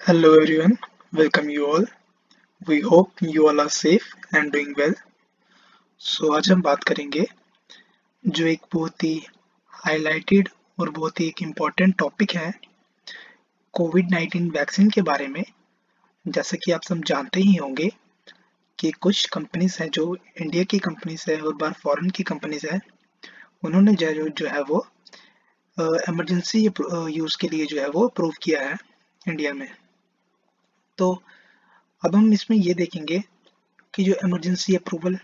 Hello everyone, welcome you all. We hope you all are safe and doing well. आज हम बात करेंगे जो एक बहुत ही हाईलाइटेड और बहुत ही एक इम्पोर्टेंट टॉपिक है कोविड-19 वैक्सीन के बारे में। जैसा कि आप सब जानते ही होंगे कि कुछ कंपनीज हैं जो इंडिया की कंपनीज है और बाहर फॉरेन की कंपनीज है, उन्होंने जो है वो इमरजेंसी यूज़ के लिए जो है वो अप्रूव किया है इंडिया में। तो अब हम इसमें ये देखेंगे कि जो इमरजेंसी अप्रूवल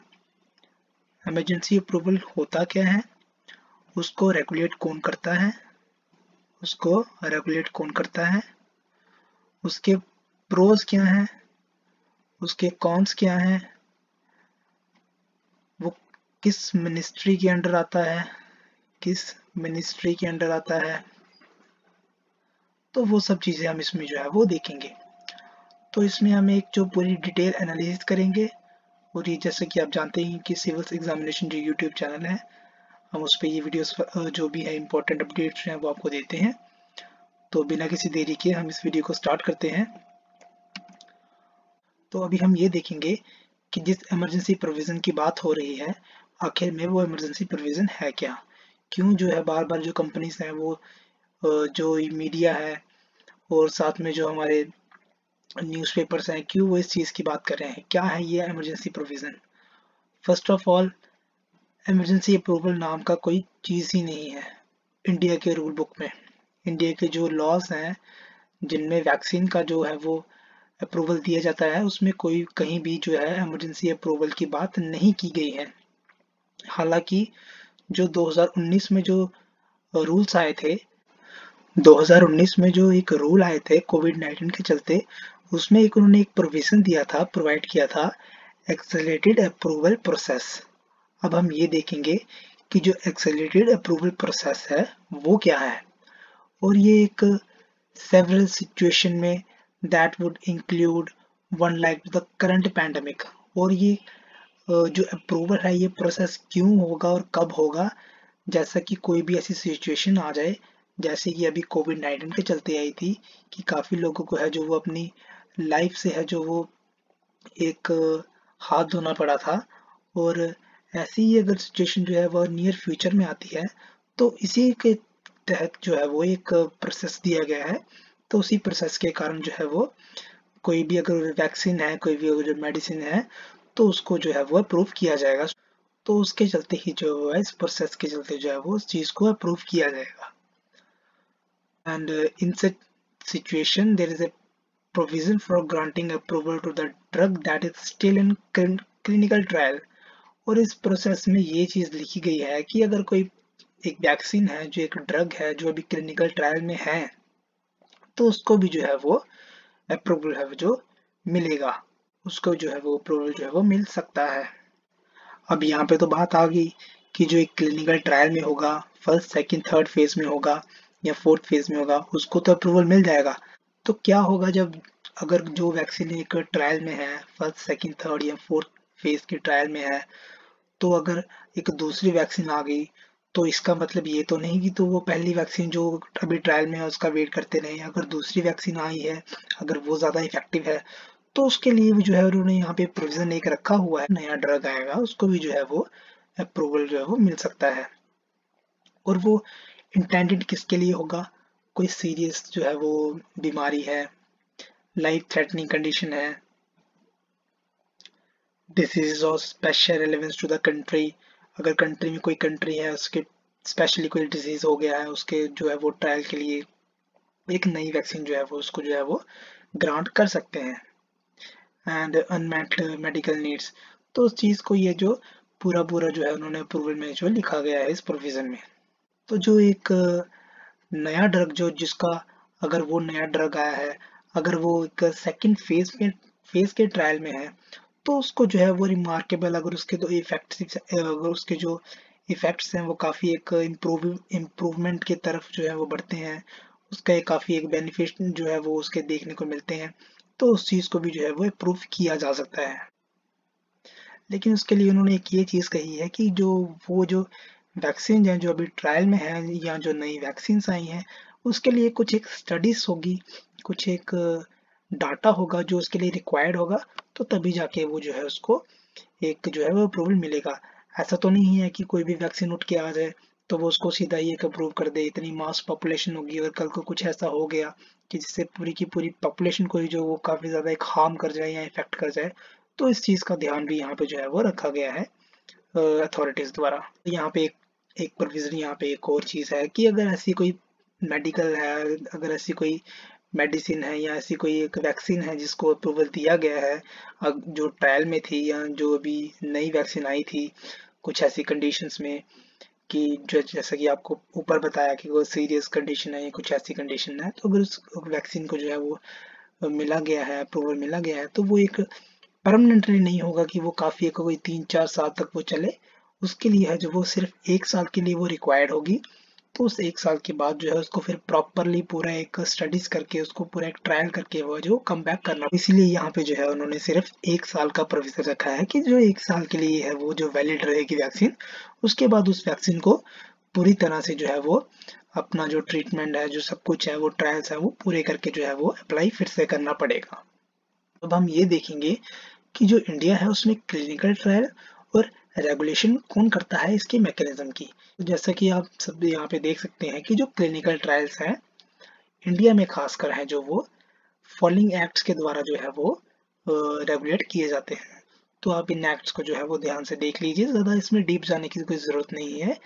होता क्या है, उसको रेगुलेट कौन करता है, उसके प्रोज क्या हैं, उसके कॉन्स क्या हैं, वो किस मिनिस्ट्री के अंडर आता है, तो वो सब चीज़ें हम इसमें जो है वो देखेंगे। तो इसमें हम एक जो पूरी डिटेल एनालिसिस करेंगे, और ये जैसे कि आप जानते हैं कि सिविल एग्जामिनेशन जो यूट्यूब चैनल है, हम उस पर ये वीडियोस जो भी है इम्पोर्टेंट अपडेट्स हैं वो आपको देते हैं। तो बिना किसी देरी के हम इस वीडियो को स्टार्ट करते हैं। तो अभी हम ये देखेंगे कि जिस इमरजेंसी प्रोविज़न की बात हो रही है, आखिर में वो इमरजेंसी प्रोविज़न है क्या? क्यों जो है बार-बार जो कंपनीज हैं वो जो मीडिया है और साथ में जो हमारे न्यूज़पेपर्स हैं, क्यों वो इस चीज़ की बात कर रहे हैं? क्या है ये emergency provision? First of all, emergency approval नाम का कोई चीज़ ही नहीं है इंडिया के रूल बुक में। इंडिया के जो लॉज हैं जिनमें वैक्सीन का जो है वो अप्रूवल दिया जाता है, उसमें कोई कहीं भी जो है इमरजेंसी अप्रूवल की बात नहीं की गई है। हालांकि जो 2019 में जो रूल्स आए थे 2019 में जो एक रूल आए थे कोविड-19 के चलते, उसमें उन्होंने एक प्रोवाइड किया था, एक्सेलरेटेड अप्रूवल प्रोसेस। अब हम ये देखेंगे कि जो एक्सेलरेटेड अप्रूवल प्रोसेस है वो क्या है, और ये एक several situation में that would include one like the current pandemic। और ये जो अप्रूवल है ये प्रोसेस क्यों होगा और कब होगा, जैसा कि कोई भी ऐसी सिचुएशन आ जाए जैसे कि अभी कोविड-19 के चलते आई थी कि काफ़ी लोगों को है जो वो अपनी लाइफ से है जो वो एक हाथ धोना पड़ा था, और ऐसी ही अगर सिचुएशन जो है वो नियर फ्यूचर में आती है तो इसी के तहत जो है वो एक प्रोसेस दिया गया है। तो उसी प्रोसेस के कारण जो है वो कोई भी अगर वैक्सीन है, कोई भी अगर मेडिसिन है, तो उसको जो है वो अप्रूव किया जाएगा। तो उसके चलते ही जो है इस प्रोसेस के चलते जो है वो उस चीज़ को अप्रूव किया जाएगा। And in such situation there is a provision for granting approval to the drug that is still in clinical trial। और इस प्रोसेस में ये चीज़ लिखी गई है कि अगर कोई एक वैक्सीन है, जो एक ड्रग है जो अभी क्लिनिकल ट्रायल में है, तो उसको भी जो है वो अप्रूवल है जो मिलेगा, उसको जो है वो अप्रूवल जो है वो मिल सकता है। अब यहाँ पे तो बात आ गई कि जो एक क्लिनिकल ट्रायल में होगा, फर्स्ट सेकंड थर्ड फेज में होगा या फोर्थ फेज में होगा, उसको तो अप्रूवल मिल जाएगा। तो क्या होगा जब अगर जो वैक्सीन एक ट्रायल में है, फर्स्ट सेकंड थर्ड या फोर्थ फेज के ट्रायल में है, तो अगर एक दूसरी वैक्सीन आ गई, तो इसका मतलब ये तो नहीं कि तो वो पहली वैक्सीन जो अभी ट्रायल में है उसका वेट करते रहें। अगर दूसरी वैक्सीन आई है, अगर वो ज़्यादा इफेक्टिव है, तो उसके लिए भी जो है उन्होंने यहाँ पे प्रोविजन एक रखा हुआ है, नया ड्रग आएगा उसको भी जो है वो अप्रूवल जो है वो मिल सकता है। और वो इंटेंडेड किसके लिए होगा? कोई सीरियस जो है वो बीमारी है, लाइफ थ्रेटनिंग कंडीशन है, disease of special relevance to the country. अगर कंट्री में कोई कंट्री है उसके स्पेशली कोई डिजीज हो गया है, उसके जो है वो ट्रायल के लिए एक नई वैक्सीन जो है वो उसको जो है वो ग्रांट कर सकते हैं। एंड अनमेट मेडिकल नीड्स, तो उस चीज़ को ये जो पूरा जो है उन्होंने अप्रूवल में जो लिखा गया है इस प्रोविज़न में। तो जो एक नया ड्रग जो जिसका अगर वो नया ड्रग आया है, अगर वो एक सेकंड फेज के ट्रायल में है, तो उसको जो है वो रिमार्केबल, अगर उसके तो इफेक्ट्स अगर उसके जो इफेक्ट्स हैं वो काफ़ी एक इम्प्रूवमेंट की तरफ जो है वो बढ़ते हैं, उसका एक काफ़ी एक बेनिफिट जो है वो उसके देखने को मिलते हैं, तो उस चीज़ को भी जो है वो अप्रूव किया जा सकता है। लेकिन उसके लिए उन्होंने एक ये चीज़ कही है कि जो वैक्सीन हैं जो अभी ट्रायल में है या जो नई वैक्सीन्स आई हैं, उसके लिए कुछ एक स्टडीज़ होगी, कुछ एक डाटा होगा जो उसके लिए रिक्वायर्ड होगा, तो तभी जाके वो जो है उसको एक जो है वो अप्रूवल मिलेगा। ऐसा तो नहीं है कि कोई भी वैक्सीन उठ के आ जाए तो वो उसको सीधा ही एक अप्रूव कर दे। इतनी मास पॉपुलेशन होगी और कल को कुछ ऐसा हो गया कि जिससे पूरी की पूरी पॉपुलेशन को ही जो वो काफ़ी ज़्यादा एक हार्म कर जाए या इफेक्ट कर जाए, तो इस चीज़ का ध्यान भी यहाँ पे जो है वो रखा गया है अथॉरिटीज़ द्वारा। यहाँ पे एक एक प्रोविज़न, यहाँ पे एक और चीज़ है कि अगर ऐसी कोई मेडिकल है, अगर ऐसी कोई मेडिसिन है या ऐसी कोई एक वैक्सीन है जिसको अप्रूवल दिया गया है, जो ट्रायल में थी या जो अभी नई वैक्सीन आई थी कुछ ऐसी कंडीशंस में, कि जो जैसा कि आपको ऊपर बताया कि वो सीरियस कंडीशन है या कुछ ऐसी कंडीशन है, तो अगर उस वैक्सीन को जो है वो मिला गया है, अप्रूवल मिला गया है, तो वो एक परमानेंटली नहीं होगा कि वो काफ़ी एक कोई 3-4 साल तक वो चले। उसके लिए है जो वो सिर्फ 1 साल के लिए वो रिक्वायर्ड होगी। तो उस 1 साल के बाद जो है उसको फिर प्रॉपरली पूरा एक स्टडीज करके उसको पूरा एक ट्रायल करके वो जो कम बैक करना, इसीलिए यहाँ पे जो है उन्होंने सिर्फ 1 साल का प्रोविजन रखा है कि जो 1 साल के लिए है वो जो वैलिड रहेगी वैक्सीन। उसके बाद उस वैक्सीन को पूरी तरह से जो है वो अपना जो ट्रीटमेंट है, जो सब कुछ है, वो ट्रायल्स है, वो पूरे करके जो है वो अप्लाई फिर से करना पड़ेगा। अब हम ये देखेंगे कि जो इंडिया है उसमें क्लिनिकल ट्रायल और रेगुलेशन कौन करता है इसके मैकेनिज्म की। तो जैसा कि आप सब यहाँ पे देख सकते हैं कि जो क्लिनिकल ट्रायल्स हैं इंडिया में खासकर है जो वो फॉलोइंग एक्ट्स के द्वारा जो है वो रेगुलेट किए जाते हैं। तो आप इन एक्ट्स को जो है वो ध्यान से देख लीजिए, ज़्यादा इसमें डीप जाने की कोई ज़रूरत नहीं है।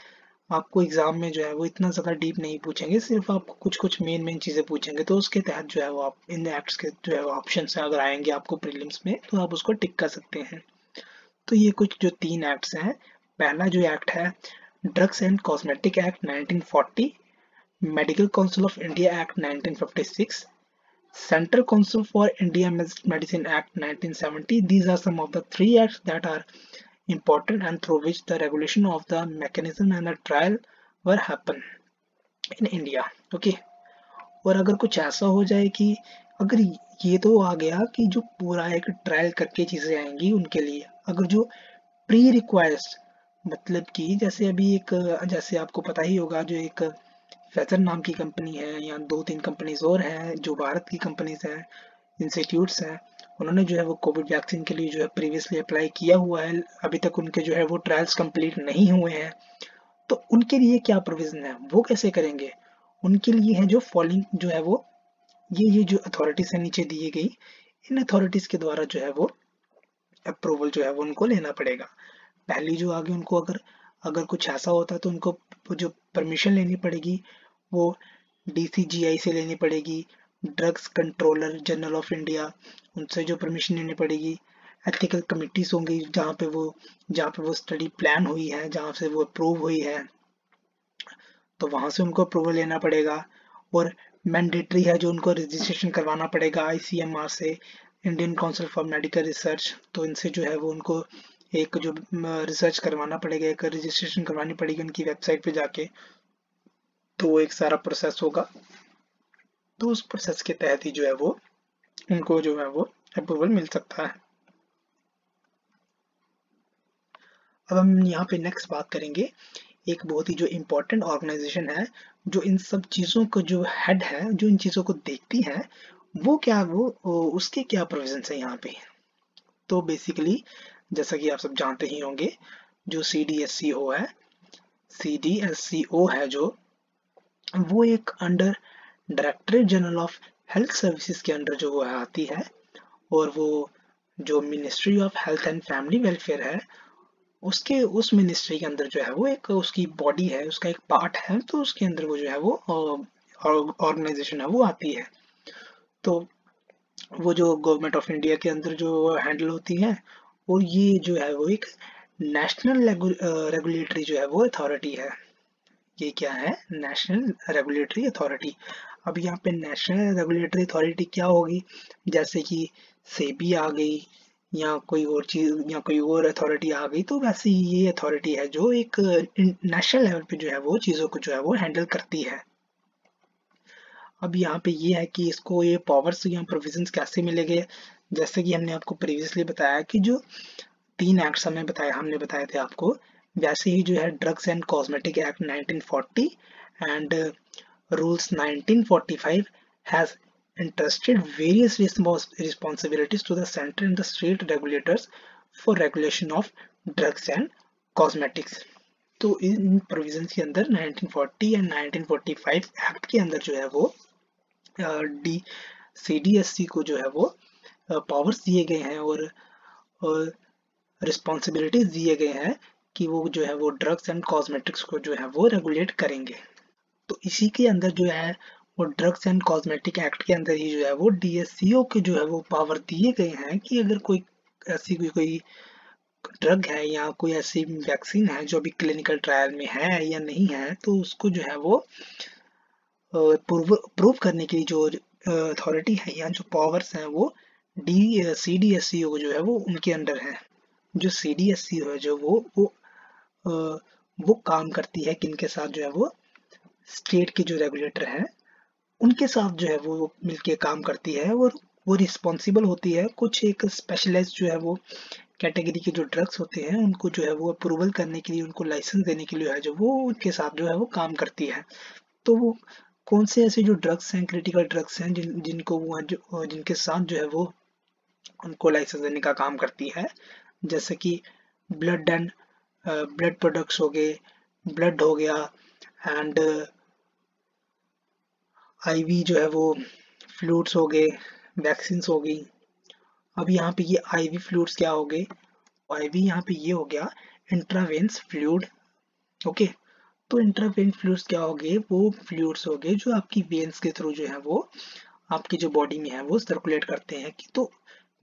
आपको एग्जाम में जो है वो इतना ज़्यादा डीप नहीं पूछेंगे, सिर्फ आपको कुछ कुछ मेन चीज़ें पूछेंगे, तो उसके तहत जो है वो आप इन एक्ट्स के जो है वो ऑप्शन अगर आएंगे आपको प्रीलिम्स में तो आप उसको टिक कर सकते हैं। तो ये कुछ जो 3 एक्ट्स हैं, पहला जो एक्ट है drugs and cosmetic act 1940, medical council of India act 1956, Central Council for India Medicine Act 1970. These are some of the 3 acts that are important and through which the regulation of the mechanism and the trial were happen in India. Okay. और अगर कुछ ऐसा हो जाए कि अगर ये तो आ गया कि जो पूरा एक ट्रायल करके चीज़ें आएंगी उनके लिए, अगर जो प्री रिक्वायर्स, मतलब कि जैसे अभी एक, जैसे आपको पता ही होगा जो एक फेजर नाम की कंपनी है या 2-3 कंपनीज और हैं जो भारत की कंपनीज हैं, इंस्टीट्यूट्स हैं, उन्होंने जो है वो कोविड वैक्सीन के लिए जो है प्रीवियसली अप्लाई किया हुआ है, अभी तक उनके जो है वो ट्रायल्स कंप्लीट नहीं हुए हैं। तो उनके लिए क्या प्रोविजन है, वो कैसे करेंगे? उनके लिए है जो फॉलोइंग जो है वो ये जो अथॉरिटीज है नीचे दी गई, इन अथॉरिटीज के द्वारा जो है वो अप्रूवल जो है वो उनको लेना पड़ेगा। पहली जो आगे उनको अगर अगर कुछ ऐसा होता है तो उनको जो परमिशन लेनी पड़ेगी वो DCGI से लेनी पड़ेगी, drugs controller general of India, उनसे जो परमिशन लेनी पड़ेगी। एथिकल कमिटीज होंगी जहाँ पे वो स्टडी प्लान हुई है, जहाँ से वो अप्रूव हुई है, तो वहां से उनको अप्रूवल लेना पड़ेगा। और मैंडेटरी है जो उनको रजिस्ट्रेशन करवाना पड़ेगा ICMR से, Indian council for medical research, तो इनसे जो है वो उनको एक जो रिसर्च करवाना पड़ेगा, एक रजिस्ट्रेशन करवानी पड़ेगी उनकी वेबसाइट पे जाके, तो वो एक सारा प्रोसेस होगा। तो उस प्रोसेस के तहत ही जो है वो उनको जो है वो अप्रूवल मिल सकता है। अब हम यहाँ पे नेक्स्ट बात करेंगे एक बहुत ही जो इम्पोर्टेंट ऑर्गेनाइजेशन है जो इन सब चीज़ों को जो हेड है, जो इन चीज़ों को देखती है, वो क्या वो उसके क्या प्रोविजन है यहाँ पे। तो बेसिकली जैसा कि आप सब जानते ही होंगे, जो CDSCO है, CDSCO है जो वो एक under directorate general of health services के अंडर जो वो आती है, और वो जो ministry of health and family welfare है उसके उस मिनिस्ट्री के अंदर जो है वो एक उसकी बॉडी है, उसका एक पार्ट है, तो उसके अंदर वो जो है वो ऑर्गेनाइजेशन है वो आती है। तो वो जो गवर्नमेंट ऑफ इंडिया के अंदर जो हैंडल होती है, और ये जो है वो एक नेशनल रेगुलेटरी जो है वो अथॉरिटी है। ये क्या है? National regulatory authority. अब यहाँ पे नेशनल रेगुलेटरी अथॉरिटी क्या होगी, जैसे कि सेबी आ गई या कोई और चीज या कोई और अथॉरिटी आ गई, तो वैसे ही ये अथॉरिटी है जो एक नेशनल लेवल पे जो है वो चीज़ों को जो है वो हैंडल करती है। अब यहाँ पे ये है कि इसको ये पावर्स या प्रोविजंस कैसे मिलेंगे, जैसे कि हमने आपको प्रीवियसली बताया कि जो 3 एक्ट्स हमने बताए थे आपको, वैसे ही जो है drugs and cosmetic act 1940 and rules 1945 has entrusted various responsibilities to the center and the state regulators for regulation of drugs and cosmetics. तो इन प्रोविजंस के अंदर 1940 एंड 1945 एक्ट के अंदर जो है वो डी CDSC को जो है वो पावर्स दिए गए हैं और रिस्पॉन्सिबिलिटीज दिए गए हैं कि वो जो है वो ड्रग्स एंड कॉस्मेटिक्स को जो है वो रेगुलेट करेंगे। तो इसी के अंदर जो है वो ड्रग्स एंड कॉस्मेटिक एक्ट के अंदर ही जो है वो DSCO के जो है वो पावर दिए गए हैं कि अगर कोई ऐसी कोई ड्रग है या कोई ऐसी वैक्सीन है जो अभी क्लिनिकल ट्रायल में है या नहीं है, तो उसको जो है वो प्रूव करने के लिए जो अथॉरिटी है या जो पावर्स हैं वो CDSCO को जो है वो उनके अंडर है। जो CDSCO है जो वो काम करती है किनके साथ, जो है वो स्टेट के जो रेगुलेटर हैं उनके साथ जो है वो मिलके काम करती है और वो रिस्पॉन्सिबल होती है कुछ एक स्पेशलाइज्ड जो है वो कैटेगरी के जो ड्रग्स होते हैं उनको जो है वो अप्रूवल करने के लिए, उनको लाइसेंस देने के लिए है जो वो उनके साथ जो है वो काम करती है। तो वो कौन से ऐसे जो ड्रग्स हैं, क्रिटिकल ड्रग्स हैं जिनको वो जिनके साथ जो है वो उनको लाइसेंस देने का काम करती है, जैसे कि ब्लड प्रोडक्ट्स हो गए, ब्लड हो गया एंड IV जो है वो फ्लूइड्स हो गए, वैक्सीन हो गई। अब यहाँ पे ये IV फ्लूइड्स क्या हो गए, IV यहाँ पे ये हो गया इंट्रावेन्स फ्लूइड। ओके, तो इंट्रावेन फ्लूइड्स क्या हो गए, वो फ्लूइड्स हो गए जो आपकी वेन्स के थ्रू जो है वो आपकी जो बॉडी में है वो सर्कुलेट करते हैं कि तो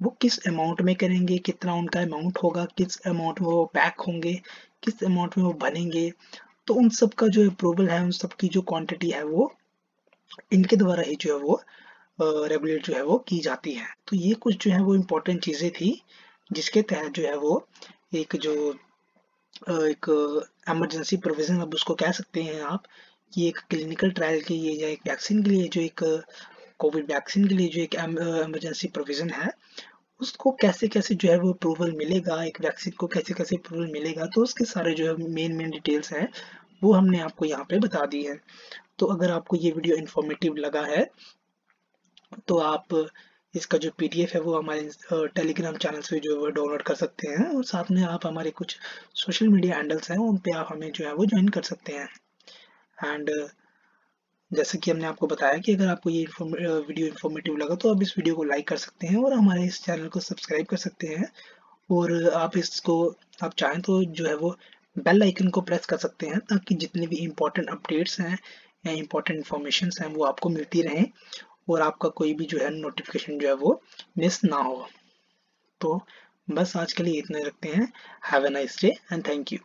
वो किस अमाउंट में करेंगे, कितना उनका अमाउंट होगा, किस अमाउंट में वो पैक होंगे, किस अमाउंट में वो बनेंगे, तो उन सब का जो अप्रूवल है, उन सब की जो क्वांटिटी है वो इनके द्वारा ही जो है वो रेगुलेट जो है वो की जाती है। तो ये कुछ जो है वो इम्पोर्टेंट चीज़ें थी जिसके तहत जो है वो एक इमरजेंसी प्रोविजन, अब उसको कह सकते हैं आप कि एक क्लिनिकल ट्रायल के लिए या एक वैक्सीन के लिए, जो एक कोविड वैक्सीन के लिए जो एक इमरजेंसी प्रोविजन है उसको कैसे कैसे जो है वो अप्रूवल मिलेगा, एक वैक्सीन को कैसे कैसे अप्रूवल मिलेगा, तो उसके सारे जो है मेन डिटेल्स हैं वो हमने आपको यहाँ पे बता दी है। तो अगर आपको ये वीडियो इन्फॉर्मेटिव लगा है तो आप इसका जो PDF है वो हमारे टेलीग्राम चैनल से जो है वो डाउनलोड कर सकते हैं और साथ में आप हमारे कुछ सोशल मीडिया हैंडल्स हैं उन पे आप हमें जो है वो ज्वाइन कर सकते हैं। एंड जैसे कि हमने आपको बताया कि अगर आपको ये वीडियो इन्फॉर्मेटिव लगा तो आप इस वीडियो को लाइक कर सकते हैं और हमारे इस चैनल को सब्सक्राइब कर सकते हैं, और आप चाहें तो जो है वो बेल आइकन को प्रेस कर सकते हैं ताकि जितने भी इम्पोर्टेंट अपडेट्स हैं या इम्पोर्टेंट इन्फॉर्मेशन हैं वो आपको मिलती रहें और आपका कोई भी जो है नोटिफिकेशन जो है वो मिस ना हो। तो बस आज के लिए इतना रखते हैं। Have a nice day and thank you.